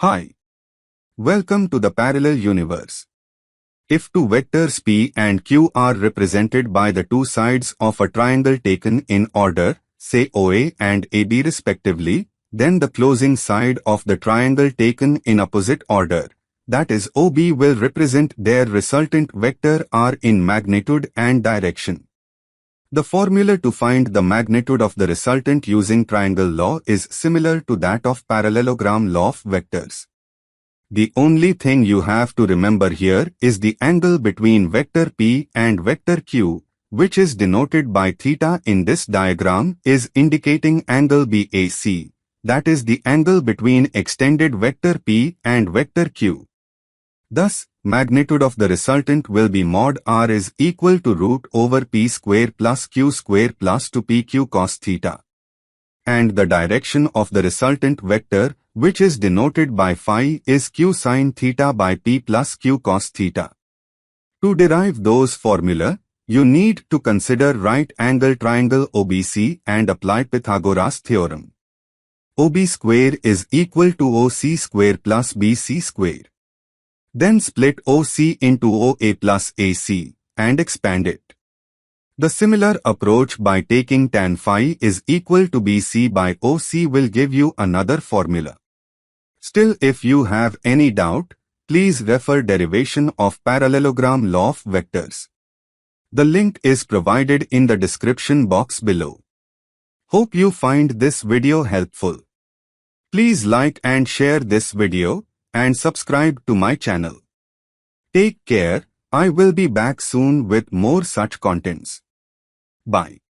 Hi. Welcome to the parallel universe. If two vectors P and Q are represented by the two sides of a triangle taken in order, say OA and AB respectively, then the closing side of the triangle taken in opposite order, that is OB, will represent their resultant vector R in magnitude and direction. The formula to find the magnitude of the resultant using triangle law is similar to that of parallelogram law of vectors. The only thing you have to remember here is the angle between vector P and vector Q, which is denoted by theta in this diagram, is indicating angle BAC, that is the angle between extended vector P and vector Q. Thus, magnitude of the resultant will be mod R is equal to root over P square plus Q square plus 2PQ cos theta. And the direction of the resultant vector, which is denoted by phi, is Q sin theta by P plus Q cos theta. To derive those formula, you need to consider right angle triangle OBC and apply Pythagoras theorem. OB square is equal to OC square plus BC square. Then split OC into OA plus AC and expand it. The similar approach by taking tan phi is equal to BC by OC will give you another formula. Still, if you have any doubt, please refer Derivation of Parallelogram Law of Vectors. The link is provided in the description box below. Hope you find this video helpful. Please like and share this video and subscribe to my channel. Take care. I will be back soon with more such contents. Bye.